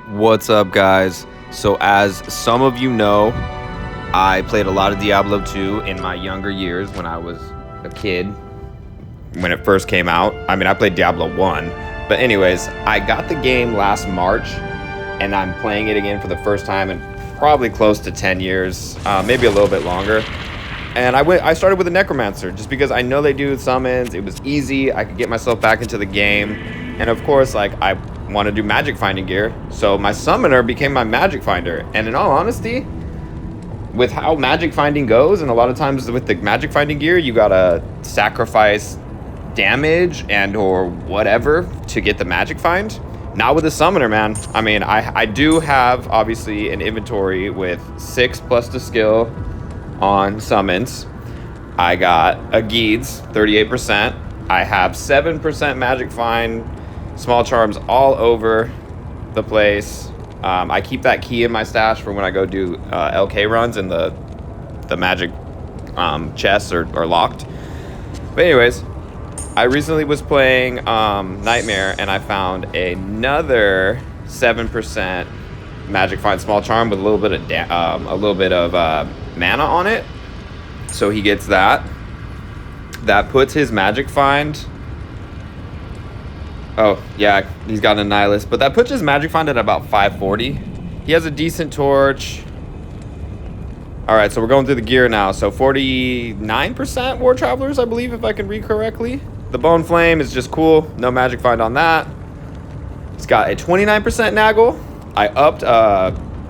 What's up, guys? So, as some of you know, I played a lot of Diablo 2 in my younger years when I was a kid, when it first came out. I mean, I played Diablo 1. But anyways, I got the game last March, and I'm playing it again for the first time in probably close to 10 years, maybe a little bit longer. And I started with a Necromancer, just because I know they do summons. It was easy. I could get myself back into the game. And of course, like, I want to do magic finding gear. So my summoner became my magic finder. And in all honesty, with how magic finding goes, and a lot of times with the magic finding gear, you gotta sacrifice damage and or whatever to get the magic find. Not with a summoner, man. I mean, I do have obviously an inventory with 6 plus the skill on summons. I got a Geeds 38%. I have 7% magic find, small charms all over the place. I keep that key in my stash for when I go do LK runs and the magic chests are locked. But anyways, I recently was playing Nightmare, and I found another 7% magic find small charm with a little bit of mana on it. So he gets that. That puts his magic find. Oh yeah, he's got an Nihilist, but that puts his magic find at about 540. He has a decent torch. All right, so we're going through the gear now. So 49% War Travelers, I believe, if I can read correctly. The Bone Flame is just cool. No magic find on that. It's got a 29% Naggle. I upped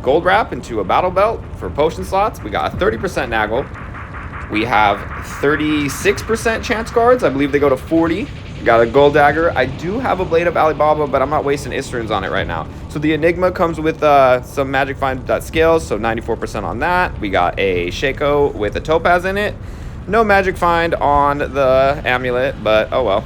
Gold Wrap into a Battle Belt for potion slots. We got a 30% Naggle. We have 36% Chance Guards. I believe they go to 40. Got a Gold Dagger. I do have a Blade of Alibaba, but I'm not wasting Isrunes on it right now. So the Enigma comes with some magic find scales, so 94% on that. We got a Shaco with a Topaz in it. No magic find on the Amulet, but oh well.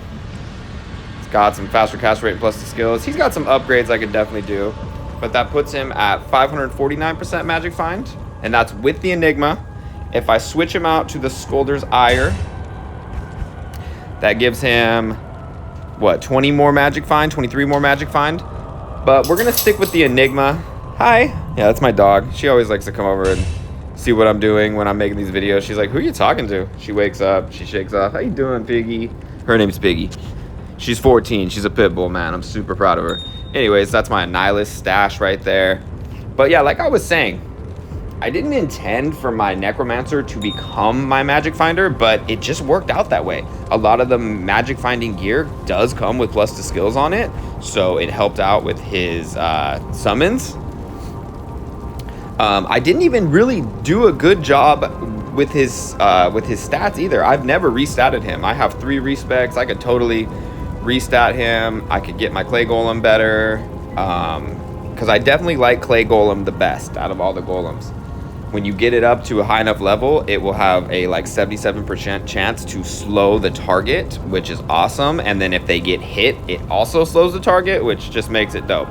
It's got some faster cast rate plus the skills. He's got some upgrades I could definitely do, but that puts him at 549% magic find, and that's with the Enigma. If I switch him out to the Scolder's Ire, that gives him, what, 20 more magic find, 23 more magic find. But we're going to stick with the Enigma. Hi. Yeah, that's my dog. She always likes to come over and see what I'm doing when I'm making these videos. She's like, who are you talking to? She wakes up. She shakes off. How you doing, Piggy? Her name's Piggy. She's 14. She's a pit bull, man. I'm super proud of her. Anyways, that's my Nihilist stash right there. But yeah, like I was saying, I didn't intend for my Necromancer to become my magic finder, but it just worked out that way. A lot of the magic finding gear does come with plus the skills on it, so it helped out with his summons. I didn't even really do a good job with his stats either. I've never restatted him. I have 3 respecs. I could totally restat him. I could get my Clay Golem better, because I definitely like Clay Golem the best out of all the golems. When you get it up to a high enough level, it will have a like 77% chance to slow the target, which is awesome. And then if they get hit, it also slows the target, which just makes it dope.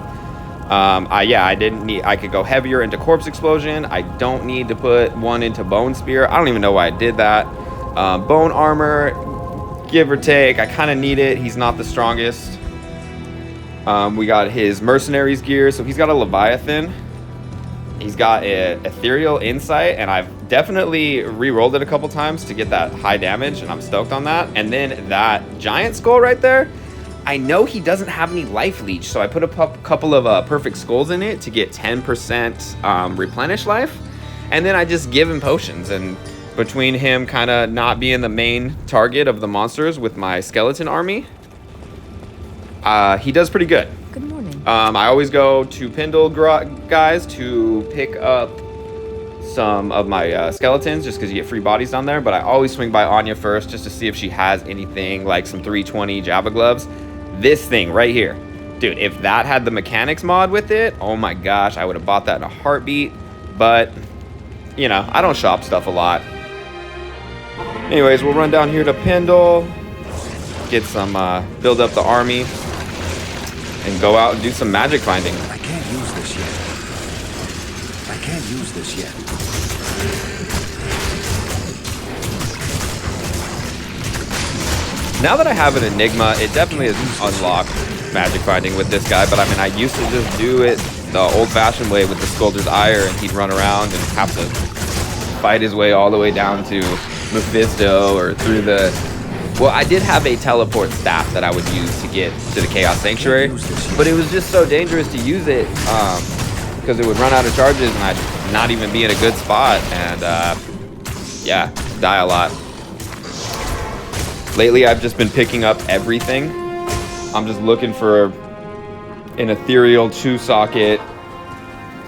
I could go heavier into Corpse Explosion. I don't need to put one into Bone Spear. I don't even know why I did that. Bone Armor, give or take, I kind of need it. He's not the strongest. We got his Mercenaries gear. So he's got a Leviathan. He's got an Ethereal Insight, and I've definitely re-rolled it a couple times to get that high damage, and I'm stoked on that. And then that Giant Skull right there, I know he doesn't have any Life Leech, so I put a couple of Perfect Skulls in it to get 10% replenish life. And then I just give him potions, and between him kind of not being the main target of the monsters with my skeleton army, he does pretty good. Good morning. I always go to Pendle guys to pick up some of my skeletons, just because you get free bodies down there. But I always swing by Anya first, just to see if she has anything like some 320 Jabba gloves. This thing right here, dude, if that had the mechanics mod with it, oh my gosh, I would have bought that in a heartbeat. But you know, I don't shop stuff a lot. Anyways, we'll run down here to Pendle, get some build up the army, and go out and do some magic finding. I can't use this yet. I can't use this yet. Now that I have an Enigma, it definitely has unlocked magic finding with this guy, but I mean, I used to just do it the old-fashioned way with the Scoldur's Ire, and he'd run around and have to fight his way all the way down to Mephisto or through the... Well, I did have a teleport staff that I would use to get to the Chaos Sanctuary, but it was just so dangerous to use it because it would run out of charges and I'd not even be in a good spot, and yeah, die a lot. Lately, I've just been picking up everything. I'm just looking for an ethereal 2-socket,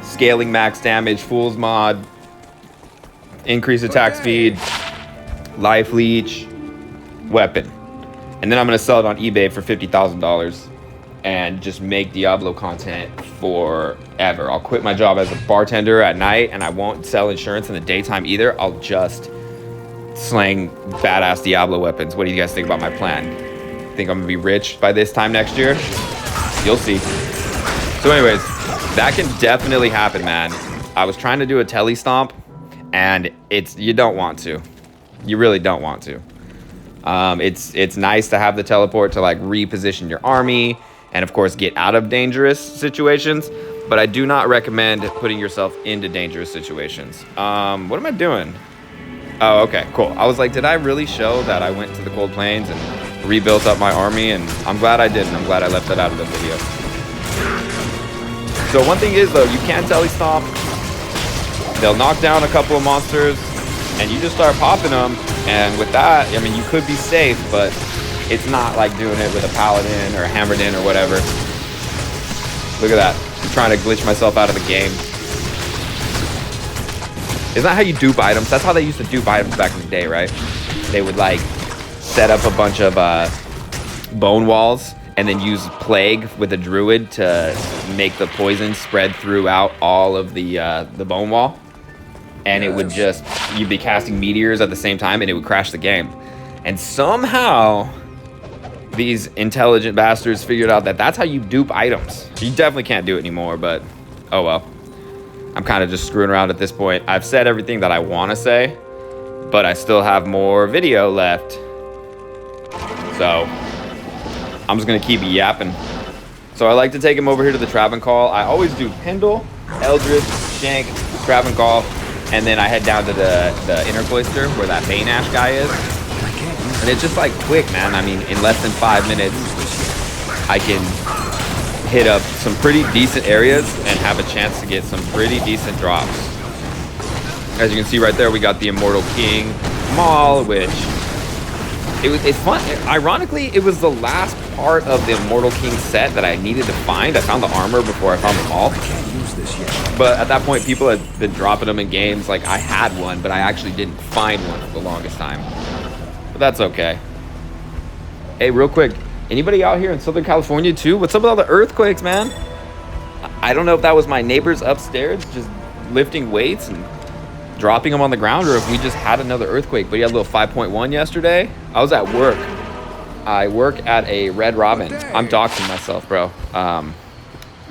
scaling max damage, Fool's Mod, increase attack speed, life leech, weapon. And then I'm going to sell it on eBay for $50,000 and just make Diablo content forever. I'll quit my job as a bartender at night, and I won't sell insurance in the daytime either. I'll just slang badass Diablo weapons. What do you guys think about my plan? Think I'm gonna be rich by this time next year? You'll see. So anyways, that can definitely happen, man. I was trying to do a tele stomp, and you don't want to. You really don't want to. It's nice to have the teleport to like reposition your army and of course get out of dangerous situations, but I do not recommend putting yourself into dangerous situations. What am I doing? Oh, okay, cool. I was like, did I really show that I went to the Cold Plains and rebuilt up my army? And I'm glad I didn't. I'm glad I left that out of the video. So one thing is though, you can tele stomp. They'll knock down a couple of monsters and you just start popping them. And with that, I mean, you could be safe, but it's not like doing it with a paladin or a hammered-in or whatever. Look at that. I'm trying to glitch myself out of the game. Isn't that how you dupe items? That's how they used to dupe items back in the day, right? They would like set up a bunch of bone walls and then use plague with a druid to make the poison spread throughout all of the bone wall. And it would just, you'd be casting meteors at the same time and it would crash the game. And somehow these intelligent bastards figured out that that's how you dupe items. You definitely can't do it anymore, but oh well. I'm kind of just screwing around at this point. I've said everything that I want to say, but I still have more video left. So I'm just going to keep yapping. So I like to take him over here to the Travancore. I always do Pendle, Eldritch, Shank, Travancore, and then I head down to the Inner Cloister where that Bane Ash guy is. And it's just like quick, man. I mean, in less than 5 minutes, I can hit up some pretty decent areas and have a chance to get some pretty decent drops. As you can see right there, we got the Immortal King Maul, which it's fun. Ironically, it was the last part of the Immortal King set that I needed to find. I found the armor before I found the Maul. But at that point, people had been dropping them in games. Like, I had one, but I actually didn't find one for the longest time. But that's okay. Hey, real quick, anybody out here in Southern California too? What's up with all the earthquakes, man? I don't know if that was my neighbors upstairs just lifting weights and dropping them on the ground, or if we just had another earthquake. But you had a little 5.1 yesterday. I was at work. I work at a Red Robin. I'm doxing myself, bro.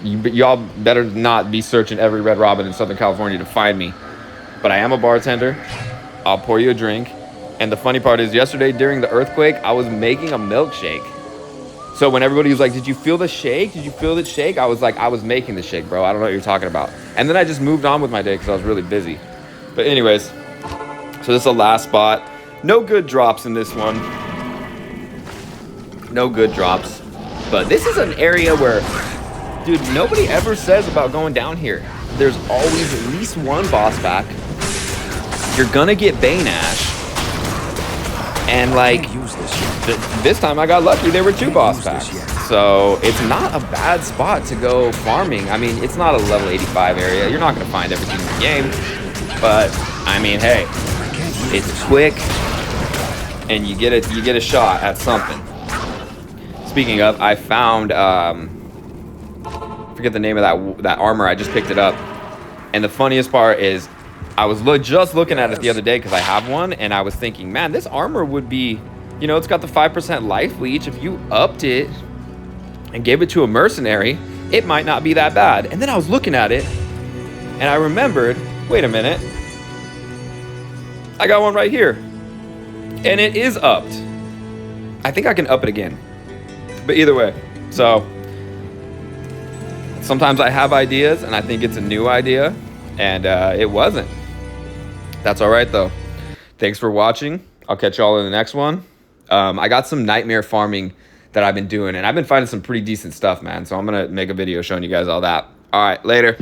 Y'all better not be searching every Red Robin in Southern California to find me. But I am a bartender. I'll pour you a drink. And the funny part is, yesterday during the earthquake, I was making a milkshake. So when everybody was like, did you feel the shake? Did you feel the shake? I was like, I was making the shake, bro. I don't know what you're talking about. And then I just moved on with my day because I was really busy. But anyways, so this is the last spot. No good drops in this one. No good drops. But this is an area where, dude, nobody ever says about going down here. There's always at least one boss back. You're gonna get Bane Ash. And like, this time I got lucky, there were 2 boss packs. So it's not a bad spot to go farming. I mean, it's not a level 85 area. You're not gonna find everything in the game. But I mean, hey, it's quick and you get a shot at something. Speaking of, I found, forget the name of that armor. I just picked it up. And the funniest part is, I was just looking at it the other day because I have one, and I was thinking, man, this armor would be, you know, it's got the 5% life leech. If you upped it and gave it to a mercenary, it might not be that bad. And then I was looking at it, and I remembered, wait a minute, I got one right here, and it is upped. I think I can up it again, but either way. So Sometimes I have ideas and I think it's a new idea, and it wasn't. That's all right, though. Thanks for watching. I'll catch y'all in the next one. I got some nightmare farming that I've been doing, and I've been finding some pretty decent stuff, man. So I'm going to make a video showing you guys all that. All right, later.